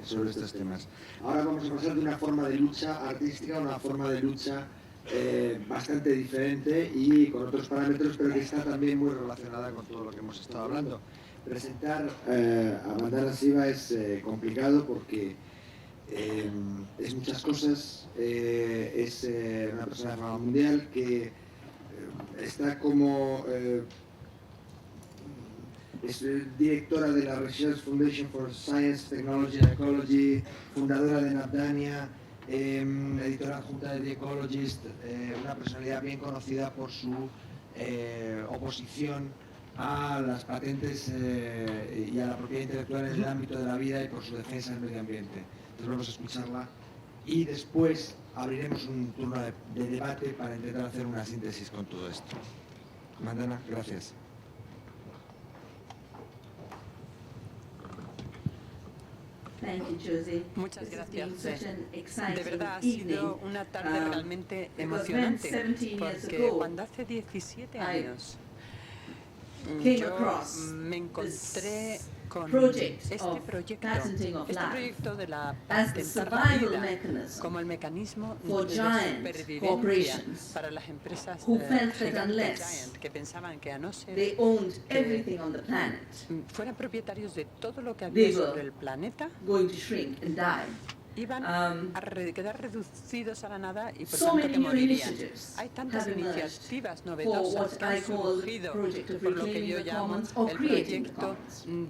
sobre estos temas. Ahora vamos a pasar de una forma de lucha artística a una forma de lucha bastante diferente y con otros parámetros, pero que está también muy relacionada con todo lo que hemos estado hablando. Presentar a Vandana Shiva es complicado porque es muchas cosas, es una persona de fama mundial que está como es directora de la Research Foundation for Science, Technology and Ecology, fundadora de Navdanya, editora adjunta de The Ecologist, una personalidad bien conocida por su oposición a las patentes y a la propiedad intelectual en el ámbito de la vida y por su defensa del medio ambiente. Entonces vamos a escucharla y después abriremos un turno de debate para intentar hacer una síntesis con todo esto. Vandana, gracias. Muchas gracias. De verdad ha sido una tarde realmente emocionante, porque cuando hace 17 años yo me encontré con este proyecto de la patentar la vida como el mecanismo de supervivencia para las empresas gigantes que pensaban que a no ser que fueran propietarios de todo lo que había sobre el planeta, iban a quedar reducidos a la nada y por tanto que morirían. Hay tantas iniciativas novedosas que han surgido por lo que yo llamo el proyecto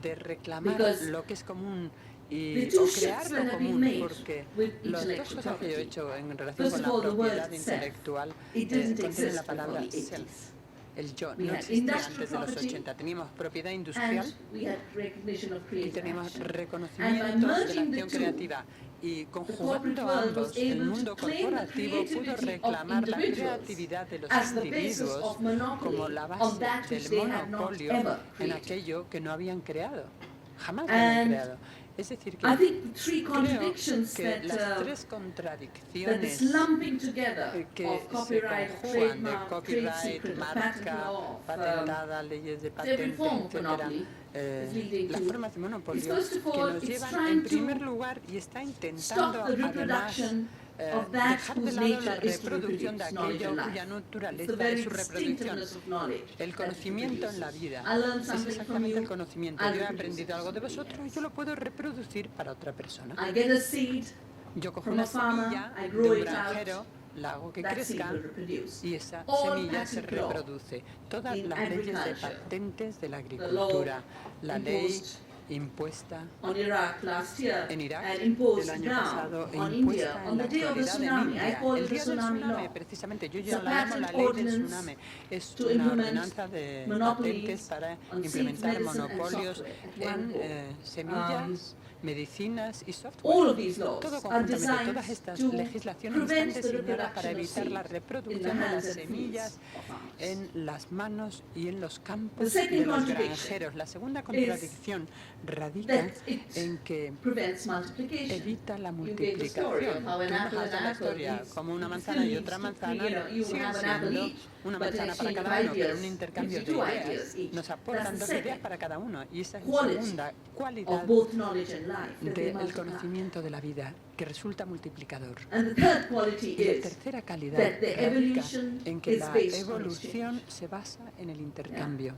de reclamar lo que es común o crear lo común, porque las dos cosas que yo he hecho en relación con la propiedad intelectual contienen la palabra self. El yo no existía antes de los 80. Teníamos propiedad industrial y teníamos reconocimiento de la acción creativa. Y conjugando ambos, el mundo corporativo pudo reclamar la creatividad de los individuos como la base del monopolio en aquello que no habían creado. Jamás lo habían creado. Es decir, que creo que las tres contradicciones que se conjugan de copyright, marca, patentada, leyes de patente, etcétera, las formas de monopolio que nos llevan en primer lugar y está intentando además dejar de lado la reproducción de aquello cuya naturaleza es su reproducción. El conocimiento en la vida es exactamente el conocimiento. Yo he aprendido algo de vosotros y yo lo puedo reproducir para otra persona. Yo cojo una semilla de un granjero, la hago que crezca y esa semilla se reproduce. Todas las leyes de patentes de la agricultura, la ley impuesta en Irak el año pasado e impuesta en la actualidad en India. El día del tsunami, precisamente, yo ya la llamo la ley del tsunami. Es una ordenanza de patentes para implementar monopolios en semillas, medicinas y software. Todo conjuntamente, todas estas legislaciones están diseñadas para evitar la reproducción de las semillas en las manos y en los campos de los granjeros. La segunda contradicción radica en que evita la multiplicación. Tú imaginas la historia como una manzana y otra manzana siguen siendo una manzana para cada uno, pero un intercambio de ideas nos aportan dos ideas para cada uno. Y esa es la segunda cualidad del conocimiento de la vida, que resulta multiplicador. Y la tercera calidad radica en que la evolución se basa en el intercambio.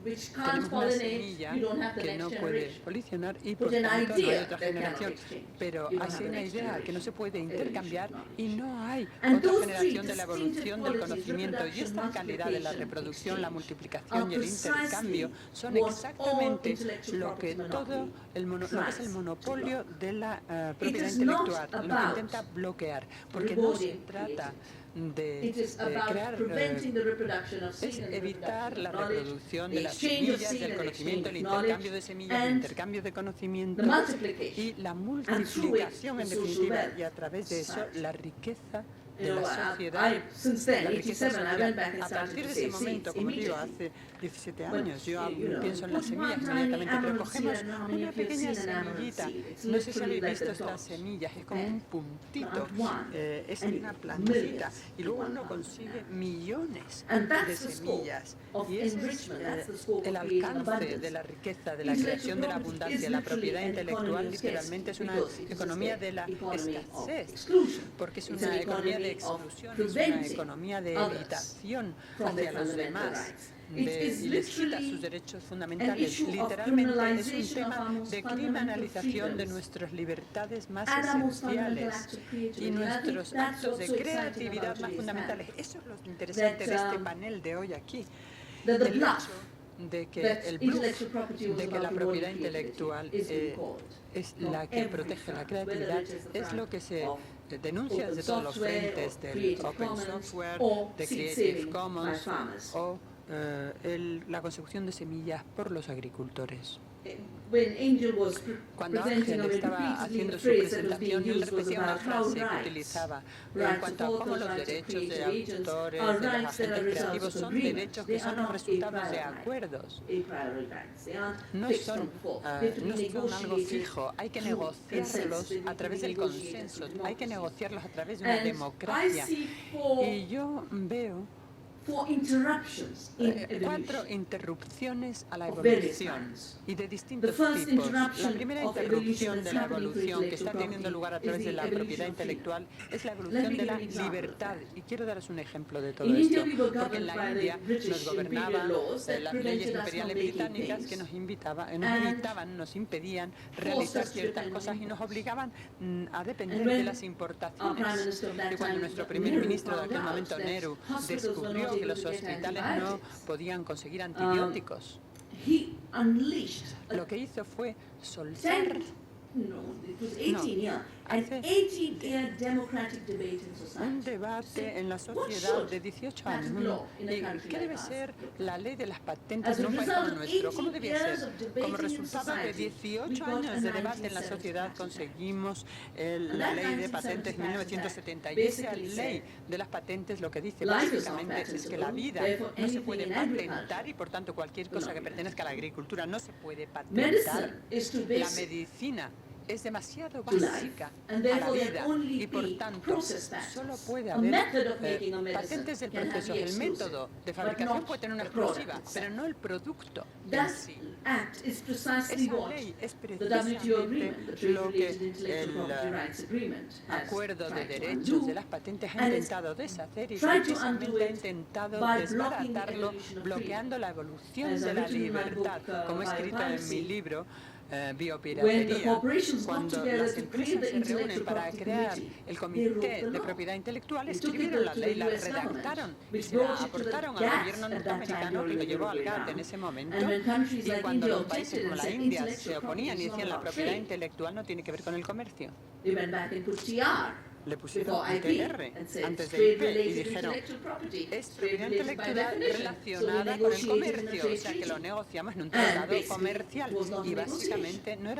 Tenemos una semilla que no puede colisionar y por tanto no hay otra generación. Pero hay una idea que no se puede intercambiar y no hay otra generación de la evolución del conocimiento. Y esta calidad de la reproducción, la multiplicación y el intercambio son exactamente lo que todo lo que es el monopolio de la propiedad intelectual, lo que intenta bloquear. Porque no se trata de crear, es evitar la reproducción de las semillas, del conocimiento, el intercambio de semillas, el intercambio de conocimiento y la multiplicación en definitiva, y a través de eso la riqueza de la sociedad, la riqueza social. A partir de ese momento, como digo, hace 17 años, yo pienso en las semillas inmediatamente, pero cogemos una pequeña semillita. No sé si habéis visto estas semillas, es como un puntito, es una plantita, y luego uno consigue millones de semillas. Y ese es el alcance de la riqueza, de la creación de la abundancia. La propiedad intelectual literalmente es una economía de la escasez, porque es una economía de exclusión, es una economía de evitación hacia los demás. Y les quita sus derechos fundamentales. Literalmente es un tema de criminalización de nuestras libertades más esenciales y nuestros actos de creatividad más fundamentales. Eso es lo interesante de este panel de hoy aquí. El hecho de que el bluff, de que la propiedad intelectual es la que protege la creatividad, es lo que se denuncia desde todos los frentes del Open Software, de Creative Commons o la consecución de semillas por los agricultores. Cuando Ángel estaba haciendo su presentación, él repetía una frase que utilizaba en cuanto a cómo los derechos de autores, de los agentes creativos, son derechos que son los resultados de acuerdos. No son algo fijo, hay que negociarlos a través del consenso, hay que negociarlos a través de una democracia. Y yo veo 4 interrupciones a la evolución y de distintos tipos. La primera interrupción de la evolución que está teniendo lugar a través de la propiedad intelectual es la evolución de la libertad. Y quiero daros un ejemplo de todo esto, porque en la India nos gobernaban las leyes imperiales británicas que nos impedían realizar ciertas cosas y nos obligaban a depender de las importaciones. Y cuando nuestro primer ministro de aquel momento, Nehru, descubrió que los hospitales no podían conseguir antibióticos, lo que hizo fue soltar un debate en la sociedad de 18 años. ¿Qué debe ser la ley de las patentes en un país como el nuestro? ¿Cómo debía ser? Como resultado de 18 años de debate en la sociedad conseguimos la ley de patentes de 1970. Y esa ley de las patentes lo que dice básicamente es que la vida no se puede patentar y por tanto cualquier cosa que pertenezca a la agricultura no se puede patentar. La medicina es demasiado básica a la vida y por tanto solo puede haber patentes del proceso. El método de fabricación puede tener una exclusiva, pero no el producto en sí. Esa ley es precisamente lo que el acuerdo de derechos de las patentes ha intentado deshacer y precisamente ha intentado desbaratarlo, bloqueando la evolución de la libertad, como he escrito en mi libro Biopiratería. Cuando las empresas se reúnen para crear el Comité de Propiedad Intelectual, escribieron la ley, la redactaron y se la aportaron al gobierno norteamericano que lo llevó al GATT en ese momento. Y cuando los países como la India se oponían y decían la propiedad intelectual no tiene que ver con el comercio, le pusieron ITR antes de IP y dijeron es propiedad intelectual relacionada con el comercio, o sea que lo negociamos en un tratado comercial y básicamente no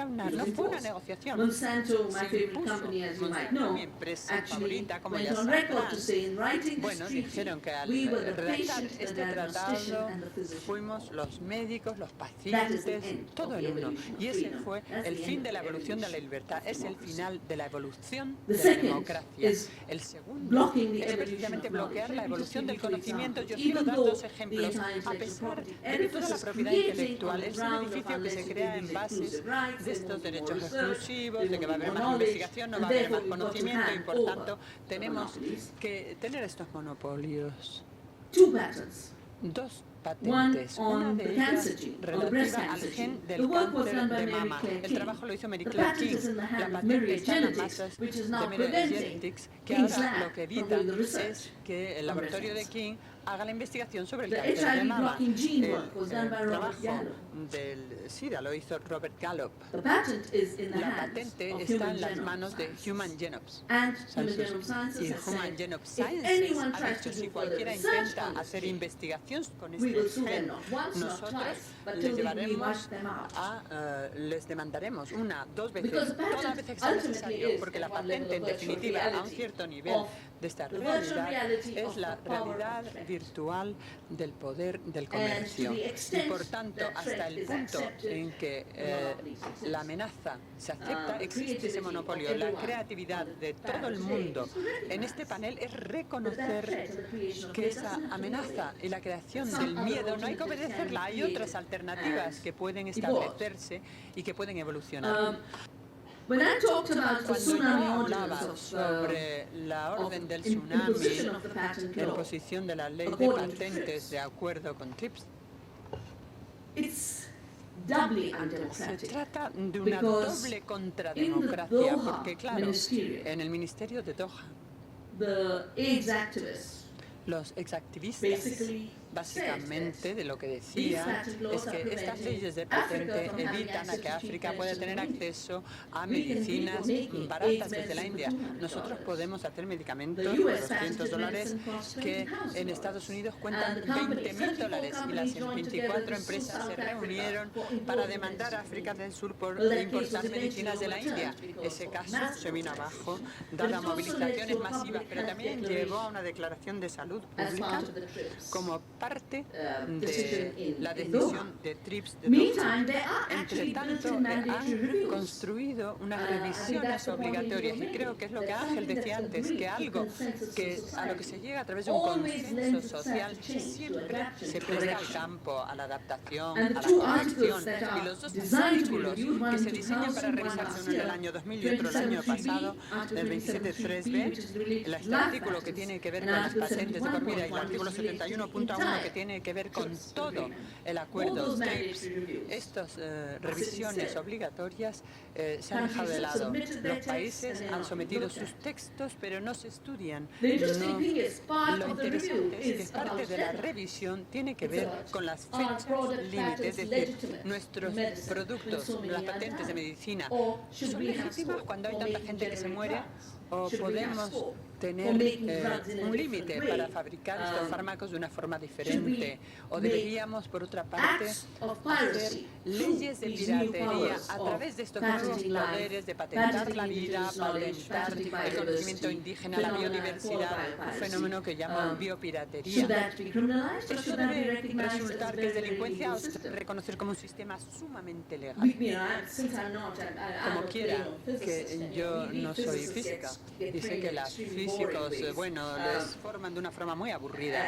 fue una negociación. Monsanto, mi empresa favorita, como ya sabrán, bueno, dijeron que al redactar este tratado fuimos los médicos, los pacientes, todo en uno. Y ese fue el fin de la evolución de la libertad, es el final de la evolución de la democracia. El segundo es precisamente bloquear la evolución del conocimiento. Yo quiero dar 2 ejemplos. A pesar de que toda la propiedad intelectual es un edificio que se crea en bases de estos derechos exclusivos, de que va a haber más investigación, no va a haber más conocimiento y por tanto tenemos que tener estos monopolios. 2 patentes, una de ellas relativa al gen del cáncer de mama. El trabajo lo hizo Mary Claire King. La patente está en las masas de Mary Genetics, que ahora lo que evita es que el laboratorio de King haga la investigación sobre el cáncer de mama. El trabajo del SIDA lo hizo Robert Gallup. La patente está en las manos de Human Genome Sciences. Y Human Genome Sciences ha dicho, si cualquiera intenta hacer investigación con este gen, nosotros les llevaremos les demandaremos una, 2 veces, todas las veces que sea necesario, porque la patente, en definitiva, a un cierto nivel de esta realidad, es la realidad virtual del poder del comercio. Y por tanto, hasta el punto en que la amenaza se acepta, existe ese monopolio. La creatividad de todo el mundo en este panel es reconocer que esa amenaza y la creación del miedo no hay que obedecerla. Hay otras alternativas que pueden establecerse y que pueden evolucionar. Cuando yo hablaba sobre la orden del tsunami, en posición de la ley de patentes de acuerdo con TRIPS, se trata de una doble contrademocracia, porque claro, en el Ministerio de Doha, los exactivistas, básicamente de lo que decía es que estas leyes de patente evitan a que África pueda tener acceso a medicinas baratas desde la India. Nosotros podemos hacer medicamentos por $200 que en Estados Unidos cuentan $20.000, y las 24 empresas se reunieron para demandar a África del Sur por importar medicinas de la India. Ese caso se vino abajo, dada movilizaciones masivas, pero también llevó a una declaración de salud pública como parte de la decisión de TRIPS de Doha. Entre tanto, han construido unas revisiones obligatorias, y creo que es lo que Ángel decía antes, que algo a lo que se llega a través de un consenso social siempre se presta al campo, a la adaptación, a la corrección. Y los dos artículos que se diseñan para revisarse, uno en el año 2000 y otro el año pasado, del 27.3b, el artículo que tiene que ver con las patentes de por vida y el artículo 71.1 que tiene que ver con todo el acuerdo TRIPS, estas revisiones obligatorias se han dejado de lado. Los países han sometido sus textos, pero no se estudian. Lo interesante es que parte de la revisión tiene que ver con las fechas límites, es decir, nuestros productos, las patentes de medicina, ¿son legítimas cuando hay tanta gente que se muere? ¿O podemos tener un límite para fabricar estos fármacos de una forma diferente? ¿O deberíamos, por otra parte, hacer leyes de piratería a través de estos nuevos poderes de patentar la vida, patentar el conocimiento indígena, la biodiversidad, un fenómeno que llaman biopiratería? ¿Esto debe resultar que es delincuencia o se debe reconocer como un sistema sumamente legal? Como quiera, que yo no soy física. Dice que los físicos, les forman de una forma muy aburrida.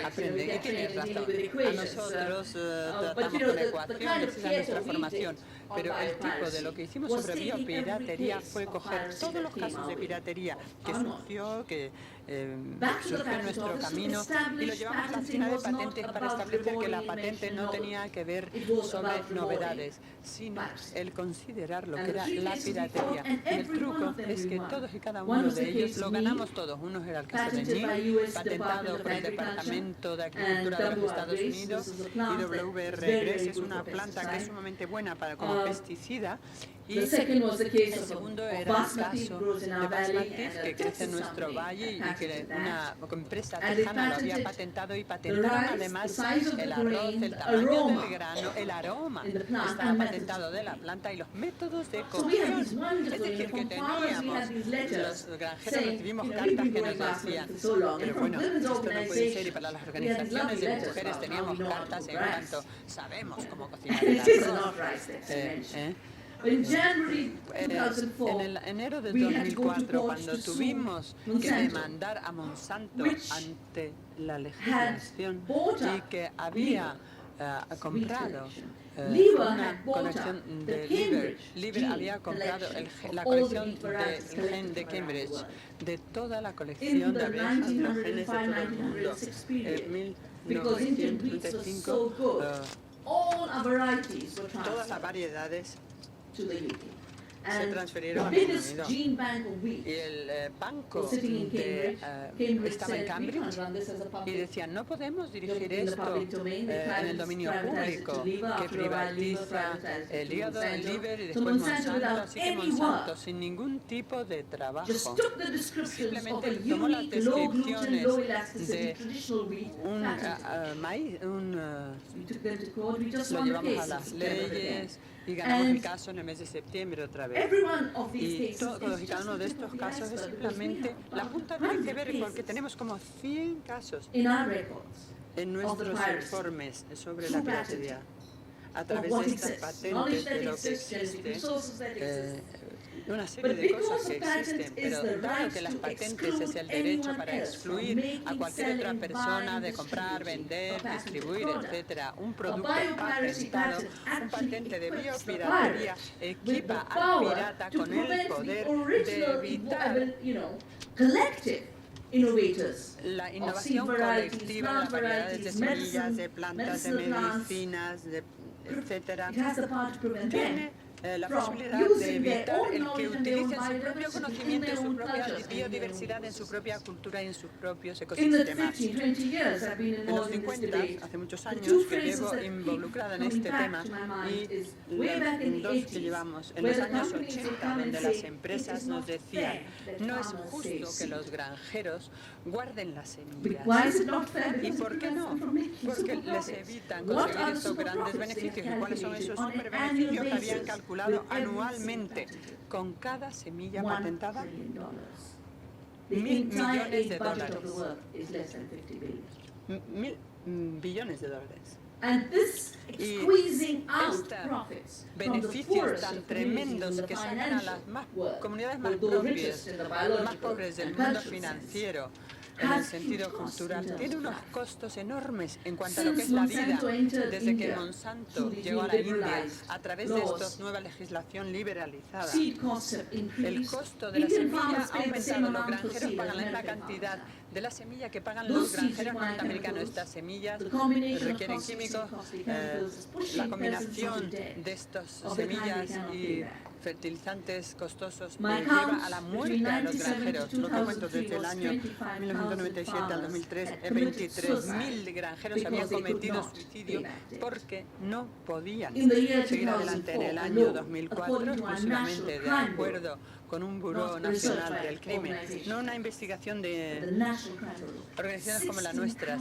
Aprenden, y tienes razón. A nosotros tratamos con ecuaciones, esa es nuestra formación. Pero el tipo de lo que hicimos sobre biopiratería fue coger todos los casos de piratería que surgió, surgió en nuestro camino, y lo llevamos a la oficina de patentes para establecer que la patente no tenía que ver sobre novedades, sino el considerar lo que era la piratería. Y el truco es que todos y cada uno de ellos lo ganamos todos. Uno era el caso de NIL, patentado por el Departamento de Agricultura de los Estados Unidos, y WRGS es una planta que es sumamente buena como pesticida. Y el segundo era el caso de basmati, que crece en nuestro valle y que una empresa tejana lo había patentado, y patentaron además el arroz, el tamaño del grano, el aroma estaba patentado de la planta y los métodos de cocción. Es decir, que teníamos, los granjeros recibimos cartas que nos decían, pero bueno, esto no puede ser, y para las organizaciones de mujeres teníamos cartas en cuanto sabemos cómo cocinar el arroz. En el enero de 2004, cuando tuvimos que demandar a Monsanto ante la legislación y que había comprado una colección de Liver había comprado la colección del gen de Cambridge, de toda la colección de abejas, los genes de todo el mundo. En 1935, todas las variedades se transfirieron al Reino Unido. Y el banco estaba en Cambridge y decían, no podemos dirigir esto en el dominio público, que privatiza el hígado, el liver y después Monsanto. Así que Monsanto, sin ningún tipo de trabajo, simplemente tomó las descripciones de un maíz, lo llevamos a las leyes y ganamos el caso en el mes de septiembre otra vez. Y todos y cada uno de estos casos es simplemente la punta del iceberg, porque tenemos como 100 casos en nuestros informes sobre la piratería. A través de estas patentes, de lo que existe, una serie de cosas que existen, pero dado que las patentes es el derecho para excluir a cualquier otra persona de comprar, vender, distribuir, etcétera, un producto patentado, un patente de biopiratería equipa al pirata con el poder de evitar la innovación colectiva de las variedades de semillas, de plantas, de medicinas, etcétera. Tiene la posibilidad de evitar el que utilicen su propio conocimiento y su propia biodiversidad en su propia cultura y en sus propios ecosistemas. En los 50, hace muchos años que llevo involucrada en este tema, y dos que llevamos en los años 80, donde las empresas nos decían, no es justo que los granjeros guarden las semillas. ¿Y por qué no? Porque les evitan conseguir estos grandes beneficios. ¿Y cuáles son esos superbeneficios que habían calculado anualmente con cada semilla patentada? $1.000 millones. $1.000 billones. Y estos beneficios tan tremendos que sacan a las comunidades más pobres del mundo financiero, en el sentido cultural, tiene unos costos enormes en cuanto a lo que es la vida. Desde que Monsanto llegó a la India, a través de esta nueva legislación liberalizada, el costo de la semilla ha aumentado. Los granjeros pagan la misma cantidad de la semilla que pagan los granjeros norteamericanos. Estas semillas requieren químicos. La combinación de estas semillas y fertilizantes costosos lleva a la muerte a los granjeros. Lo que cuento, desde el año 1997 al 2003, 23.000 granjeros habían cometido suicidio porque no podían seguir adelante. En el año 2004, exclusivamente de acuerdo con un Buró Nacional del Crimen, no una investigación de organizaciones como la nuestra,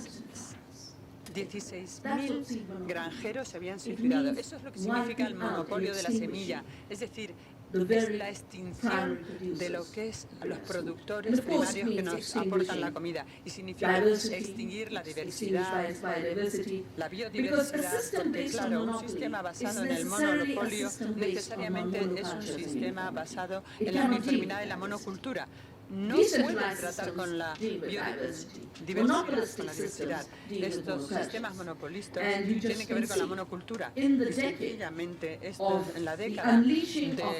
16.000 granjeros se habían suicidado. Eso es lo que significa el monopolio de la semilla, es decir, es la extinción de lo que es los productores primarios que nos aportan la comida, y significa extinguir la diversidad, la biodiversidad, porque claro, un sistema basado en el monopolio necesariamente es un sistema basado en la uniformidad y la monocultura. No pueden tratar con la diversidad. Estos sistemas monopolistas tienen que ver con la monocultura. Y sencillamente, esto en la década de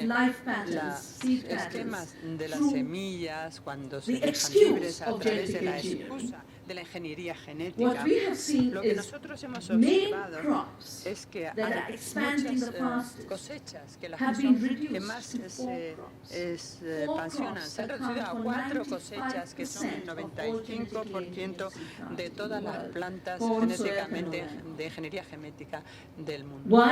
los esquemas de las semillas, cuando se dejan libres a través de la excusa de la ingeniería genética, lo que nosotros hemos observado es que hay muchas cosechas, que las que más se expansionan se han reducido a 4 cosechas, que son el 95% de todas las plantas genéticamente de ingeniería genética del mundo.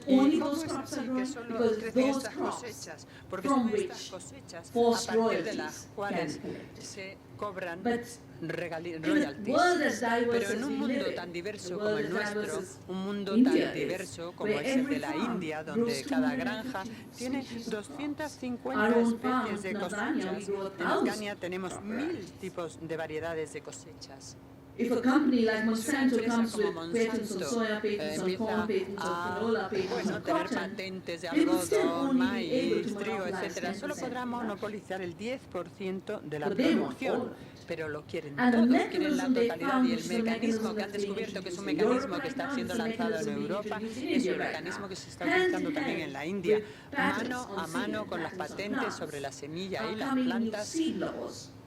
¿Y cómo es así que solo crecen estas cosechas? Porque son estas cosechas a partir de las cuales se cobran royalties. Pero en un mundo tan diverso como el nuestro, un mundo tan diverso como es el de la India, donde cada granja tiene 250 especies de cosechas, en Afgania tenemos 1.000 tipos de variedades de cosechas. If a company like Monsanto comes with patents on soya, patents on corn, patents on canola, patents on tener cotton, patentes de they will still algodón, only be able maíz, to trigo, monopolize etcétera. Solo 10%. podrán monopolizar el 10% de la But they want producción. all of it. Pero lo quieren And the todos, quieren la mechanism they totalidad, found y el is the mecanismo mechanism que han that's being descubierto, que es un introduced in mecanismo Europe que right está now, siendo it's a lanzado en mechanism being Europa, introduced in es India un right mecanismo now. que se está Hand utilizando in también hand en la India, with patents mano on a seed mano and con las patents on patentes plants. sobre la semilla Are y las coming new plantas. seed laws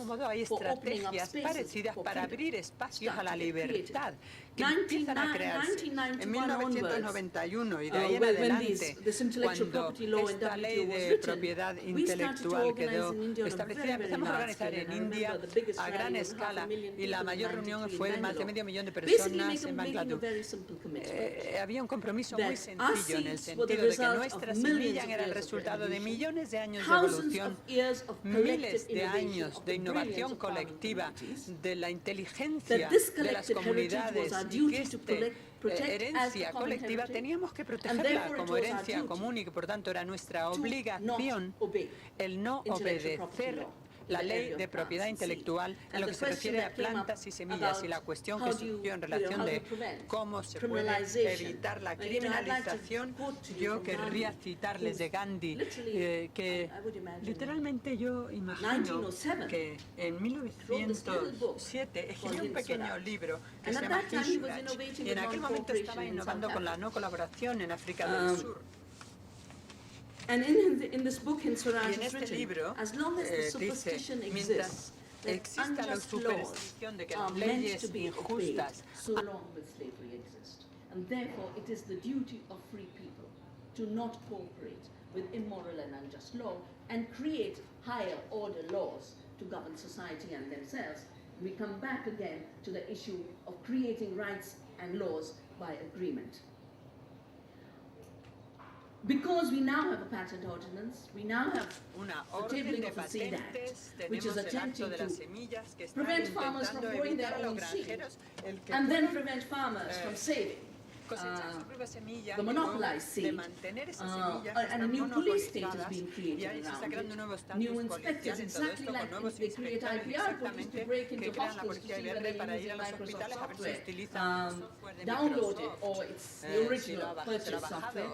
mismo modo hay estrategias parecidas para abrir espacios a la libertad que empiezan a crearse. En 1991 y de ahí en adelante, cuando esta ley de propiedad intelectual quedó establecida, empezamos a organizar en India a gran escala y la mayor reunión fue de más de 500.000 de personas en Bangladesh. Había un compromiso muy sencillo en el sentido de que nuestra semilla era el resultado de millones de años de evolución, miles de años de innovación colectiva, de la inteligencia de las comunidades, y que esta herencia colectiva teníamos que protegerla como herencia común y que por tanto era nuestra obligación el no obedecer la ley de propiedad intelectual en lo que se refiere a plantas y semillas, y la cuestión que surgió en relación de cómo se puede evitar la criminalización. Yo querría citarles de Gandhi, que literalmente yo imagino que en 1907 escribió un pequeño libro que se llama Kishiraj, y en aquel momento estaba innovando con la no colaboración en África del Sur. And in this book, in Swaraj, y en este libro as long as the superstition exists, exista la superstición de que las leyes injustas, so long will slavery exist. And therefore, it is the duty of free people to not cooperate with immoral and unjust law and create higher order laws to govern society and themselves. We come back again to the issue of creating rights and laws by agreement. Because we now have a patent ordinance, we now have a tabling of the Seed Act, which is attempting to prevent farmers from growing their own seed and then prevent farmers from saving the monopolized seed. And a new police state is being created around it. New inspectors, exactly like they create IPR police to break into hospitals to see whether they use Microsoft software, download it, or it's the original purchase software.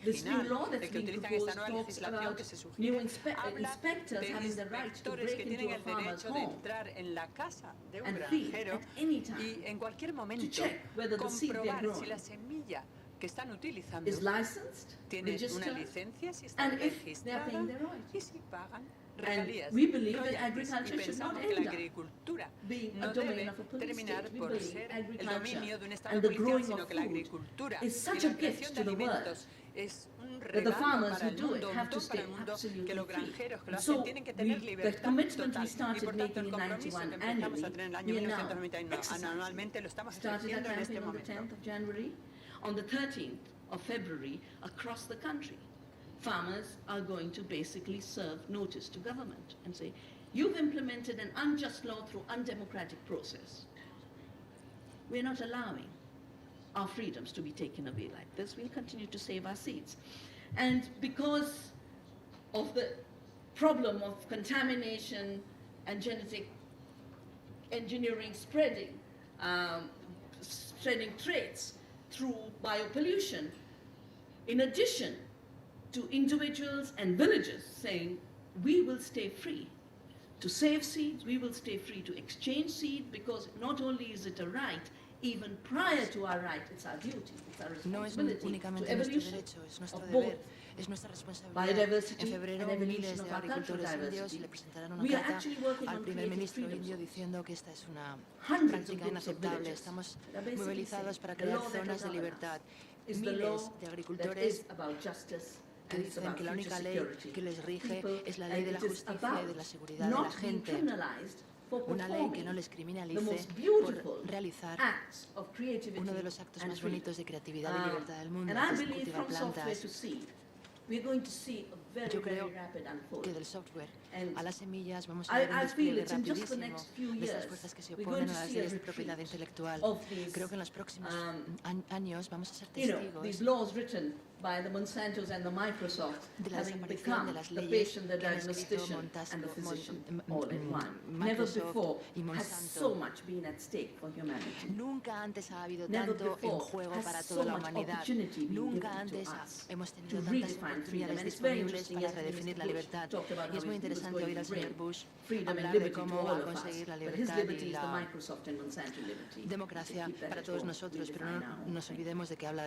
This new law that's being proposed talks about new inspectors having the right to break into a farmer's home and feed at any time to check whether the seed they're growing si la semilla que están utilizando is licensed, tiene una registered, licencia, si está and if they're registrada paying their y royalties. si pagan And regalías. we believe that royalties. agriculture Y should not pensamos que la end up agricultura being no a domain debe of a police terminar state. We por believe ser el agriculture dominio de un estado and the policial, growing sino of que la food agricultura is y such la a gift creación de to the world alimentos es un that the regalo farmers para who el do it mundo, un have to don para stay el mundo, que absolutely los free. granjeros que lo And hacen so tienen que tener the libertad commitment total. we Y started por tanto making el in compromiso 91 que empezamos a tener en el año annually, we are now 1991 exercising. anualmente lo estamos Started ejerciendo that en este campaign on the momento. 10th of January. On the 13th of February, across the country, farmers are going to basically serve notice to government and say, you've implemented an unjust law through undemocratic process. We're not allowing our freedoms to be taken away like this. We'll continue to save our seeds. And because of the problem of contamination and genetic engineering spreading traits through biopollution, in addition to individuals and villages saying, we will stay free to save seeds, we will stay free to exchange seed, because not only is it a right, even prior to our right, it's our duty, it's our responsibility to evolution of both biodiversity En febrero, and miles evolution de of our cultural agricultores indios diversity. le presentaron una We are carta actually working al on primer creating ministro freedom indio zones. diciendo que esta es una Hundreds of práctica groups of inaceptable. villages Estamos that are basically movilizados saying para the crear law that zonas de will libertad. govern us is the law Miles de that agricultores is about justice que and it's dicen about que la future única ley security que les rige people, es la and ley de la it is justicia y about de la seguridad de la not being gente. criminalized for Una ley que no performing les the criminalice most por beautiful realizar acts of creativity uno de los actos and más freedom. bonitos de creatividad y libertad del mundo, And I que es believe cultivar from software plantas. to seed, we're going to see a very, Yo creo very rapid que unfolding. del software And a las semillas vamos a ver un I feel despliegue it's in just the rapidísimo next few de estas years fuerzas que se we're going oponen to a las see a leyes de propiedad retreat intelectual. of these, Creo que en los próximos años vamos a ser you know, testigos these laws written by the Monsantos and the Microsoft de la having desaparición become de las the leyes patient, the que han escrito diagnostician, and the physician Monsanto, all in one. Never Microsoft before y has Monsanto. so much been at stake for humanity. Nunca antes ha habido Never tanto en before juego has para so toda la much humanidad. opportunity been Nunca given to antes us hemos to tenido tantas redefine freedom. oportunidades And it's very disponibles interesting, para as redefinir la Mr. Bush libertad. talked about Y es how muy he was interesante going oír to al señor bring Bush freedom and hablar de liberty to cómo all va a of us. conseguir la But his libertad liberty y is the la Microsoft and Monsanto liberty. democracia Keep that para at todos home. nosotros, We pero define no our own nos thing. olvidemos de que habla